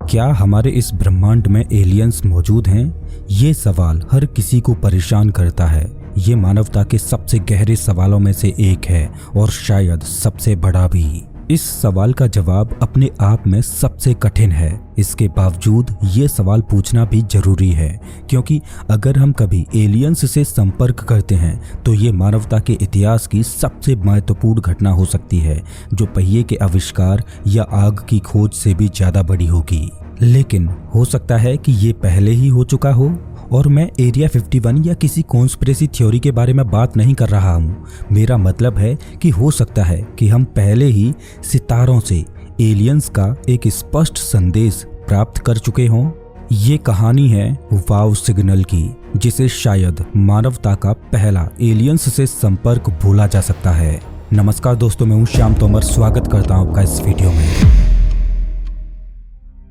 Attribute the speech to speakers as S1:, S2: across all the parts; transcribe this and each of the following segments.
S1: क्या हमारे इस ब्रह्मांड में एलियंस मौजूद हैं? ये सवाल हर किसी को परेशान करता है। ये मानवता के सबसे गहरे सवालों में से एक है और शायद सबसे बड़ा भी। इस सवाल का जवाब अपने आप में सबसे कठिन है। इसके बावजूद ये सवाल पूछना भी जरूरी है, क्योंकि अगर हम कभी एलियंस से संपर्क करते हैं तो ये मानवता के इतिहास की सबसे महत्वपूर्ण घटना हो सकती है, जो पहिए के आविष्कार या आग की खोज से भी ज़्यादा बड़ी होगी। लेकिन हो सकता है कि ये पहले ही हो चुका हो। और मैं एरिया 51 या किसी कॉन्स्पिरेसी थ्योरी के बारे में बात नहीं कर रहा हूँ। मेरा मतलब है कि हो सकता है कि हम पहले ही सितारों से एलियंस का एक स्पष्ट संदेश प्राप्त कर चुके हों। ये कहानी है वाव सिग्नल की, जिसे शायद मानवता का पहला एलियंस से संपर्क बोला जा सकता है। नमस्कार दोस्तों, मैं हूँ श्याम तोमर। स्वागत करता हूँ आपका इस वीडियो में।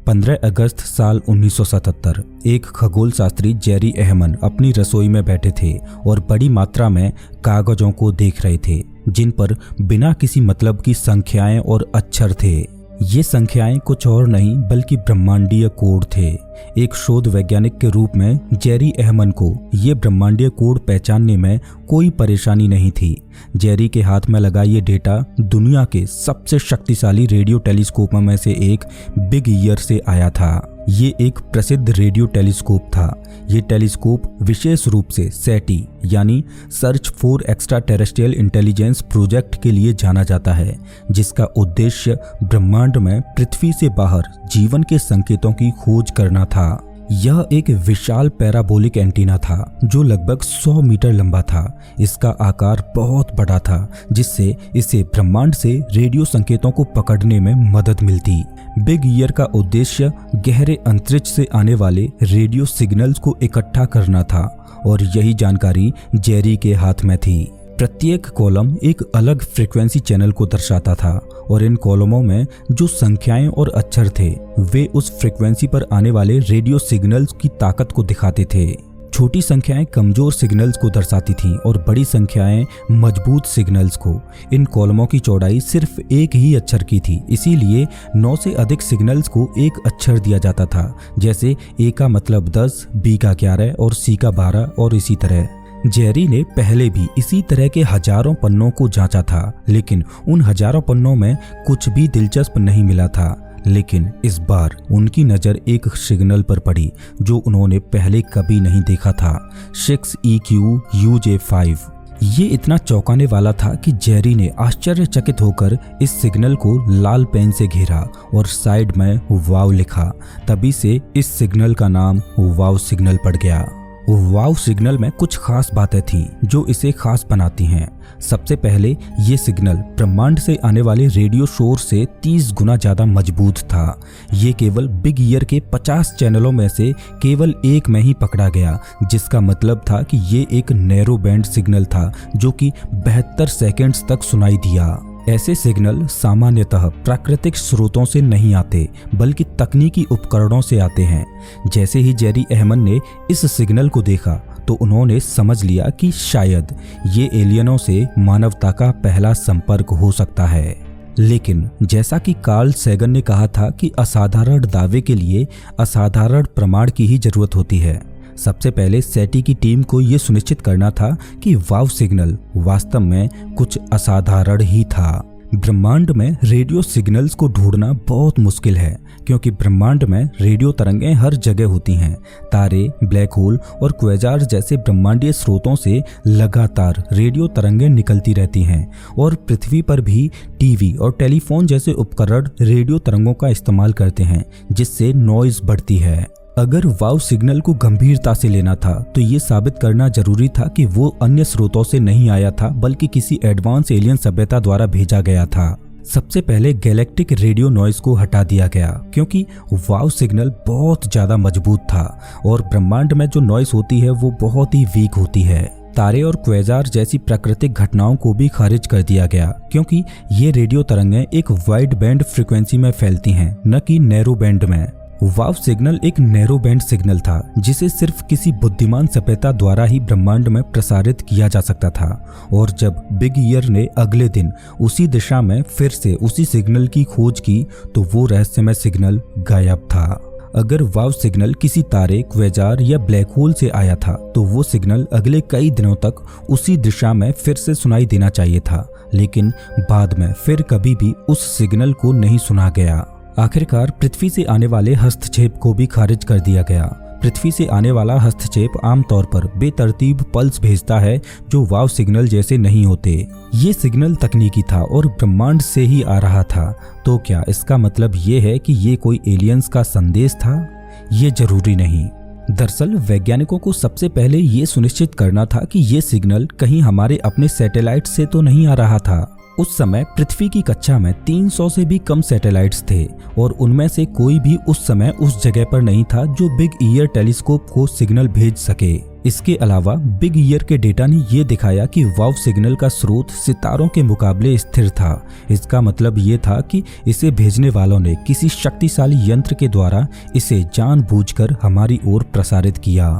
S1: 15 अगस्त साल 1977 एक खगोल शास्त्री जेरी एहमन अपनी रसोई में बैठे थे और बड़ी मात्रा में कागजों को देख रहे थे, जिन पर बिना किसी मतलब की संख्याएं और अक्षर थे। ये संख्याएं कुछ और नहीं बल्कि ब्रह्मांडीय कोड थे। एक शोध वैज्ञानिक के रूप में जेरी एहमन को ये ब्रह्मांडीय कोड पहचानने में कोई परेशानी नहीं थी। जेरी के हाथ में लगा ये डेटा दुनिया के सबसे शक्तिशाली रेडियो टेलीस्कोप में से एक बिग ईयर से आया था। ये एक प्रसिद्ध रेडियो टेलीस्कोप था। ये टेलीस्कोप विशेष रूप से सेटी यानी search for extra terrestrial intelligence project के लिए जाना जाता है, जिसका उद्देश्य ब्रह्मांड में पृथ्वी से बाहर जीवन के संकेतों की खोज करना था। यह एक विशाल पैराबोलिक एंटीना था जो लगभग 100 मीटर लंबा था। इसका आकार बहुत बड़ा था, जिससे इसे ब्रह्मांड से रेडियो संकेतों को पकड़ने में मदद मिलती। बिग ईयर का उद्देश्य गहरे अंतरिक्ष से आने वाले रेडियो सिग्नल्स को इकट्ठा करना था, और यही जानकारी जेरी के हाथ में थी। प्रत्येक कॉलम एक अलग फ्रीक्वेंसी चैनल को दर्शाता था, और इन कॉलमों में जो संख्याएं और अक्षर थे वे उस फ्रीक्वेंसी पर आने वाले रेडियो सिग्नल्स की ताकत को दिखाते थे। छोटी संख्याएं कमजोर सिग्नल्स को दर्शाती थीं और बड़ी संख्याएं मजबूत सिग्नल्स को। इन कॉलमों की चौड़ाई सिर्फ एक ही अक्षर की थी, इसीलिए 9 से अधिक सिग्नल्स को एक अक्षर दिया जाता था, जैसे ए का मतलब 10, बी का 11 और सी का 12 और इसी तरह। जेरी ने पहले भी इसी तरह के हजारों पन्नों को जांचा था, लेकिन उन हजारों पन्नों में कुछ भी दिलचस्प नहीं मिला था। लेकिन इस बार उनकी नज़र एक सिग्नल पर पड़ी जो उन्होंने पहले कभी नहीं देखा था। 6EQUJ5। ये इतना चौंकाने वाला था कि जेरी ने आश्चर्यचकित होकर इस सिग्नल को लाल पेन से घेरा और साइड में वाव लिखा। तभी से इस सिग्नल का नाम वाव सिग्नल पड़ गया। वाव सिग्नल में कुछ खास बातें थीं जो इसे खास बनाती हैं। सबसे पहले ये सिग्नल ब्रह्मांड से आने वाले रेडियो शोर से 30 गुना ज़्यादा मजबूत था। ये केवल बिग ईयर के 50 चैनलों में से केवल एक में ही पकड़ा गया, जिसका मतलब था कि ये एक नैरो बैंड सिग्नल था जो कि 72 सेकेंड्स तक सुनाई दिया। ऐसे सिग्नल सामान्यतः प्राकृतिक स्रोतों से नहीं आते, बल्कि तकनीकी उपकरणों से आते हैं। जैसे ही जेरी एहमन ने इस सिग्नल को देखा तो उन्होंने समझ लिया कि शायद ये एलियनों से मानवता का पहला संपर्क हो सकता है। लेकिन जैसा कि कार्ल सैगन ने कहा था कि असाधारण दावे के लिए असाधारण प्रमाण की ही जरूरत होती है। सबसे पहले सेटी की टीम को यह सुनिश्चित करना था कि वाव सिग्नल वास्तव में कुछ असाधारण ही था। ब्रह्मांड में रेडियो सिग्नल्स को ढूंढना बहुत मुश्किल है, क्योंकि ब्रह्मांड में रेडियो तरंगें हर जगह होती हैं। तारे, ब्लैक होल और क्वेजार जैसे ब्रह्मांडीय स्रोतों से लगातार रेडियो तरंगें निकलती रहती हैं, और पृथ्वी पर भी टीवी और टेलीफोन जैसे उपकरण रेडियो तरंगों का इस्तेमाल करते हैं, जिससे नॉइज बढ़ती है। अगर वाव सिग्नल को गंभीरता से लेना था तो ये साबित करना जरूरी था कि वो अन्य स्रोतों से नहीं आया था, बल्कि किसी एडवांस एलियन सभ्यता द्वारा भेजा गया था। सबसे पहले गैलेक्टिक रेडियो नॉइज को हटा दिया गया, क्योंकि वाव सिग्नल बहुत ज़्यादा मजबूत था और ब्रह्मांड में जो नॉइज होती है वो बहुत ही वीक होती है। तारे और क्वेजार जैसी प्राकृतिक घटनाओं को भी खारिज कर दिया गया, क्योंकि ये रेडियो तरंगें एक वाइड बैंड फ्रीक्वेंसी में फैलती हैं, न कि नैरो बैंड में। वाव सिग्नल एक नैरो बैंड सिग्नल था जिसे सिर्फ किसी बुद्धिमान सभ्यता द्वारा ही ब्रह्मांड में प्रसारित किया जा सकता था। और जब बिग ईयर ने अगले दिन उसी दिशा में फिर से उसी सिग्नल की खोज की तो वो रहस्यमय सिग्नल गायब था। अगर वाव सिग्नल किसी तारे, क्वेजार या ब्लैक होल से आया था तो वो सिग्नल अगले कई दिनों तक उसी दिशा में फिर से सुनाई देना चाहिए था, लेकिन बाद में फिर कभी भी उस सिग्नल को नहीं सुना गया। आखिरकार पृथ्वी से आने वाले हस्तक्षेप को भी खारिज कर दिया गया। पृथ्वी से आने वाला हस्तक्षेप आमतौर पर बेतरतीब पल्स भेजता है जो वाव सिग्नल जैसे नहीं होते। ये सिग्नल तकनीकी था और ब्रह्मांड से ही आ रहा था। तो क्या इसका मतलब ये है कि ये कोई एलियंस का संदेश था? ये जरूरी नहीं। दरअसल वैज्ञानिकों को सबसे पहले ये सुनिश्चित करना था कि ये सिग्नल कहीं हमारे अपने सैटेलाइट से तो नहीं आ रहा था। उस समय पृथ्वी की कक्षा में 300 से भी कम सैटेलाइट्स थे और उनमें से कोई भी उस समय उस जगह पर नहीं था जो बिग ईयर टेलीस्कोप को सिग्नल भेज सके। इसके अलावा बिग ईयर के डेटा ने ये दिखाया कि वाव सिग्नल का स्रोत सितारों के मुकाबले स्थिर था। इसका मतलब ये था कि इसे भेजने वालों ने किसी शक्तिशाली यंत्र के द्वारा इसे जानबूझकर हमारी ओर प्रसारित किया।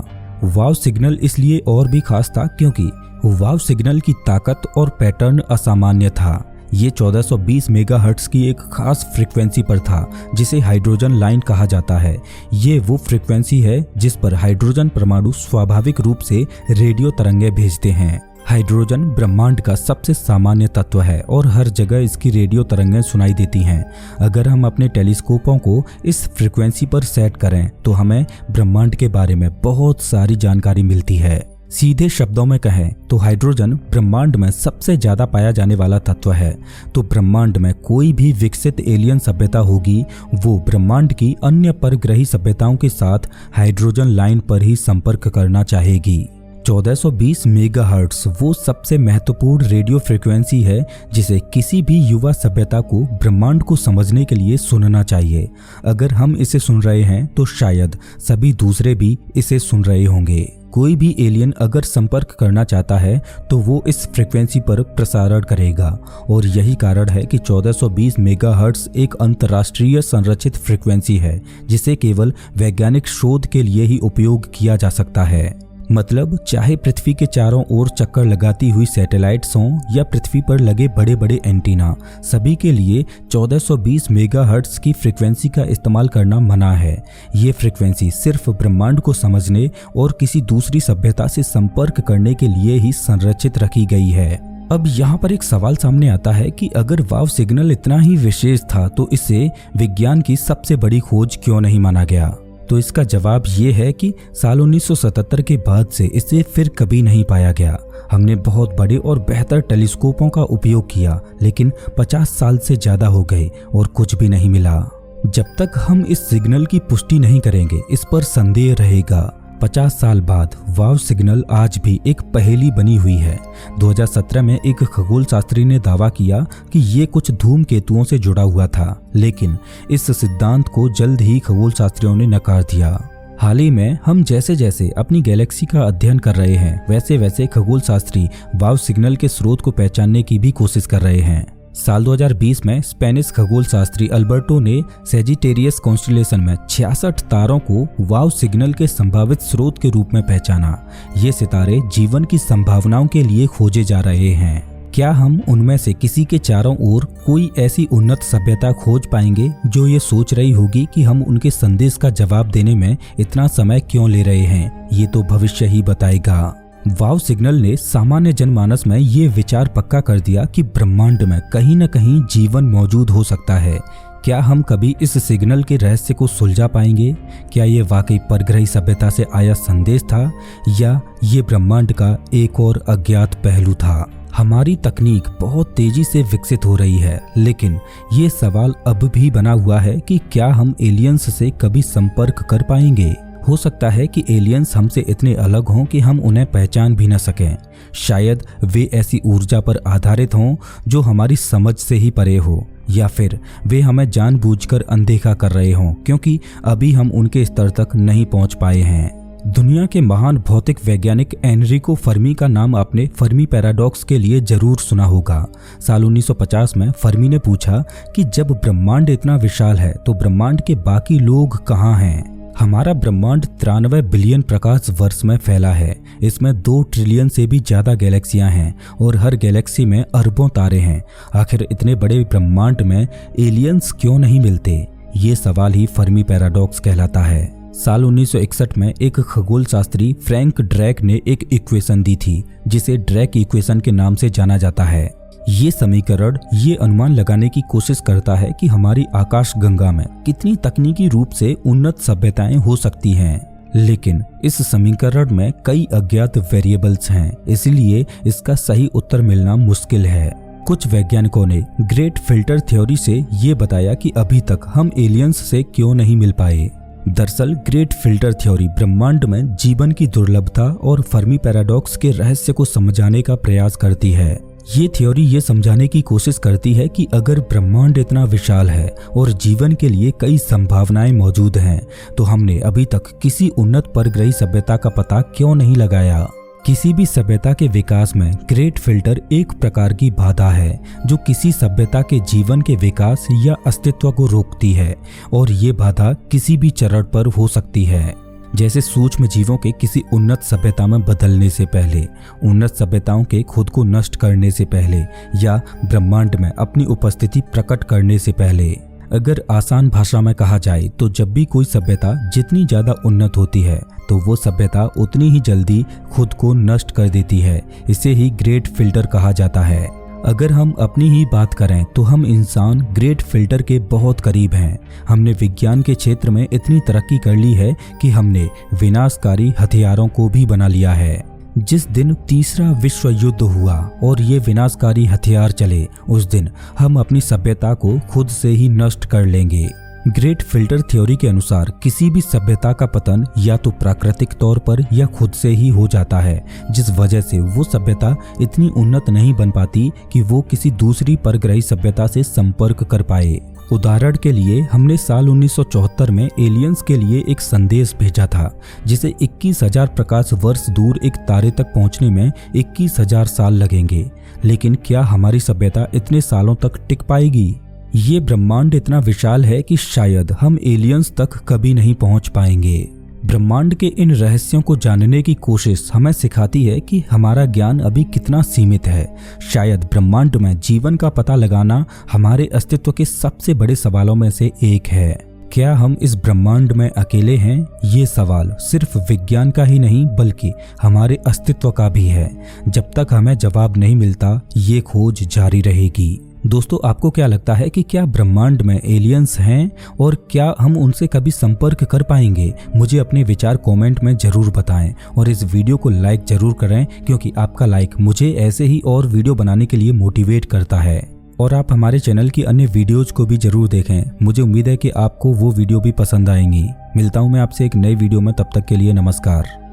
S1: वाव सिग्नल इसलिए और भी खास था क्योंकि वाव सिग्नल की ताकत और पैटर्न असामान्य था। ये 1420 मेगाहर्ट्ज की एक खास फ्रीक्वेंसी पर था जिसे हाइड्रोजन लाइन कहा जाता है। ये वो फ्रीक्वेंसी है जिस पर हाइड्रोजन परमाणु स्वाभाविक रूप से रेडियो तरंगें भेजते हैं। हाइड्रोजन ब्रह्मांड का सबसे सामान्य तत्व है और हर जगह इसकी रेडियो तरंगें सुनाई देती हैं। अगर हम अपने टेलीस्कोपों को इस फ्रीक्वेंसी पर सेट करें तो हमें ब्रह्मांड के बारे में बहुत सारी जानकारी मिलती है। सीधे शब्दों में कहें तो हाइड्रोजन ब्रह्मांड में सबसे ज्यादा पाया जाने वाला तत्व है। तो ब्रह्मांड में कोई भी विकसित एलियन सभ्यता होगी वो ब्रह्मांड की अन्य परग्रही सभ्यताओं के साथ हाइड्रोजन लाइन पर ही संपर्क करना चाहेगी। 1420 मेगाहर्ट्ज वो सबसे महत्वपूर्ण रेडियो फ्रीक्वेंसी है जिसे किसी भी युवा सभ्यता को ब्रह्मांड को समझने के लिए सुनना चाहिए। अगर हम इसे सुन रहे हैं तो शायद सभी दूसरे भी इसे सुन रहे होंगे। कोई भी एलियन अगर संपर्क करना चाहता है तो वो इस फ्रीक्वेंसी पर प्रसारण करेगा और यही कारण है कि 1420 मेगाहर्ट्ज एक अंतर्राष्ट्रीय संरचित फ्रीक्वेंसी है जिसे केवल वैज्ञानिक शोध के लिए ही उपयोग किया जा सकता है। मतलब चाहे पृथ्वी के चारों ओर चक्कर लगाती हुई सैटेलाइट्स हों या पृथ्वी पर लगे बड़े बड़े एंटीना, सभी के लिए 1420 मेगाहर्ट्ज की फ्रीक्वेंसी का इस्तेमाल करना मना है। ये फ्रीक्वेंसी सिर्फ ब्रह्मांड को समझने और किसी दूसरी सभ्यता से संपर्क करने के लिए ही संरचित रखी गई है। अब यहाँ पर एक सवाल सामने आता है कि अगर वाव सिग्नल इतना ही विशेष था तो इसे विज्ञान की सबसे बड़ी खोज क्यों नहीं माना गया? तो इसका जवाब ये है कि साल 1977 के बाद से इसे फिर कभी नहीं पाया गया। हमने बहुत बड़े और बेहतर टेलीस्कोपों का उपयोग किया लेकिन 50 साल से ज्यादा हो गए और कुछ भी नहीं मिला। जब तक हम इस सिग्नल की पुष्टि नहीं करेंगे इस पर संदेह रहेगा। 50 साल बाद वाव सिग्नल आज भी एक पहेली बनी हुई है। 2017 में एक खगोल शास्त्री ने दावा किया कि ये कुछ धूमकेतुओं से जुड़ा हुआ था, लेकिन इस सिद्धांत को जल्द ही खगोल शास्त्रियों ने नकार दिया। हाल ही में हम जैसे जैसे अपनी गैलेक्सी का अध्ययन कर रहे हैं वैसे वैसे खगोल शास्त्री वाव सिग्नल के स्रोत को पहचानने की भी कोशिश कर रहे हैं। साल 2020 में स्पेनिश खगोल शास्त्री अल्बर्टो ने सेजिटेरियस कॉन्स्टेलेशन में 66 तारों को वाव सिग्नल के संभावित स्रोत के रूप में पहचाना। ये सितारे जीवन की संभावनाओं के लिए खोजे जा रहे हैं। क्या हम उनमें से किसी के चारों ओर कोई ऐसी उन्नत सभ्यता खोज पाएंगे जो ये सोच रही होगी कि हम उनके संदेश का जवाब देने में इतना समय क्यों ले रहे हैं? ये तो भविष्य ही बताएगा। वाव सिग्नल ने सामान्य जनमानस में ये विचार पक्का कर दिया कि ब्रह्मांड में कहीं न कहीं जीवन मौजूद हो सकता है। क्या हम कभी इस सिग्नल के रहस्य को सुलझा पाएंगे? क्या ये वाकई परग्रही सभ्यता से आया संदेश था या ये ब्रह्मांड का एक और अज्ञात पहलू था? हमारी तकनीक बहुत तेजी से विकसित हो रही है, लेकिन ये सवाल अब भी बना हुआ है कि क्या हम एलियंस से कभी संपर्क कर पाएंगे? हो सकता है कि एलियंस हमसे इतने अलग हों कि हम उन्हें पहचान भी न सकें। शायद वे ऐसी ऊर्जा पर आधारित हों जो हमारी समझ से ही परे हो, या फिर वे हमें जानबूझकर अनदेखा कर रहे हों क्योंकि अभी हम उनके स्तर तक नहीं पहुंच पाए हैं। दुनिया के महान भौतिक वैज्ञानिक एनरिको फर्मी का नाम आपने फर्मी पैराडॉक्स के लिए जरूर सुना होगा। साल 1950 में फर्मी ने पूछा कि जब ब्रह्मांड इतना विशाल है तो ब्रह्मांड के बाकी लोग कहाँ हैं। हमारा ब्रह्मांड 93 बिलियन प्रकाश वर्ष में फैला है। इसमें 2 ट्रिलियन से भी ज्यादा गैलेक्सियां हैं और हर गैलेक्सी में अरबों तारे हैं। आखिर इतने बड़े ब्रह्मांड में एलियंस क्यों नहीं मिलते? ये सवाल ही फर्मी पैराडॉक्स कहलाता है। साल 1961 में एक खगोल शास्त्री फ्रैंक ड्रैक ने एक इक्वेशन दी थी जिसे ड्रैक इक्वेशन के नाम से जाना जाता है। ये समीकरण ये अनुमान लगाने की कोशिश करता है कि हमारी आकाश गंगा में कितनी तकनीकी रूप से उन्नत सभ्यताएं हो सकती हैं। लेकिन इस समीकरण में कई अज्ञात वेरिएबल्स हैं, इसलिए इसका सही उत्तर मिलना मुश्किल है। कुछ वैज्ञानिकों ने ग्रेट फिल्टर थ्योरी से ये बताया कि अभी तक हम एलियंस से क्यों नहीं मिल पाए। दरअसल ग्रेट फिल्टर थ्योरी ब्रह्मांड में जीवन की दुर्लभता और फर्मी पैराडॉक्स के रहस्य को समझाने का प्रयास करती है। ये थ्योरी ये समझाने की कोशिश करती है कि अगर ब्रह्मांड इतना विशाल है और जीवन के लिए कई संभावनाएं मौजूद हैं, तो हमने अभी तक किसी उन्नत परग्रही सभ्यता का पता क्यों नहीं लगाया। किसी भी सभ्यता के विकास में ग्रेट फिल्टर एक प्रकार की बाधा है जो किसी सभ्यता के जीवन के विकास या अस्तित्व को रोकती है, और ये बाधा किसी भी चरण पर हो सकती है। जैसे सूक्ष्म जीवों के किसी उन्नत सभ्यता में बदलने से पहले, उन्नत सभ्यताओं के खुद को नष्ट करने से पहले, या ब्रह्मांड में अपनी उपस्थिति प्रकट करने से पहले। अगर आसान भाषा में कहा जाए तो जब भी कोई सभ्यता जितनी ज्यादा उन्नत होती है तो वो सभ्यता उतनी ही जल्दी खुद को नष्ट कर देती है। इसे ही ग्रेट फिल्टर कहा जाता है। अगर हम अपनी ही बात करें तो हम इंसान ग्रेट फिल्टर के बहुत करीब हैं। हमने विज्ञान के क्षेत्र में इतनी तरक्की कर ली है कि हमने विनाशकारी हथियारों को भी बना लिया है। जिस दिन तीसरा विश्व युद्ध हुआ और ये विनाशकारी हथियार चले, उस दिन हम अपनी सभ्यता को खुद से ही नष्ट कर लेंगे। ग्रेट फिल्टर थ्योरी के अनुसार किसी भी सभ्यता का पतन या तो प्राकृतिक तौर पर या खुद से ही हो जाता है, जिस वजह से वो सभ्यता इतनी उन्नत नहीं बन पाती कि वो किसी दूसरी परग्रही सभ्यता से संपर्क कर पाए। उदाहरण के लिए हमने साल 1974 में एलियंस के लिए एक संदेश भेजा था जिसे 21,000 प्रकाश वर्ष दूर एक तारे तक पहुंचने में 21,000 साल लगेंगे। लेकिन क्या हमारी सभ्यता इतने सालों तक टिक पाएगी? ये ब्रह्मांड इतना विशाल है कि शायद हम एलियंस तक कभी नहीं पहुंच पाएंगे। ब्रह्मांड के इन रहस्यों को जानने की कोशिश हमें सिखाती है कि हमारा ज्ञान अभी कितना सीमित है। शायद ब्रह्मांड में जीवन का पता लगाना हमारे अस्तित्व के सबसे बड़े सवालों में से एक है। क्या हम इस ब्रह्मांड में अकेले हैं? ये सवाल सिर्फ विज्ञान का ही नहीं बल्कि हमारे अस्तित्व का भी है। जब तक हमें जवाब नहीं मिलता, ये खोज जारी रहेगी। दोस्तों, आपको क्या लगता है कि क्या ब्रह्मांड में एलियंस हैं और क्या हम उनसे कभी संपर्क कर पाएंगे? मुझे अपने विचार कमेंट में जरूर बताएं और इस वीडियो को लाइक जरूर करें, क्योंकि आपका लाइक मुझे ऐसे ही और वीडियो बनाने के लिए मोटिवेट करता है। और आप हमारे चैनल की अन्य वीडियोज को भी जरूर देखें। मुझे उम्मीद है कि आपको वो वीडियो भी पसंद आएंगी। मिलता हूं मैं आपसे एक नई वीडियो में, तब तक के लिए नमस्कार।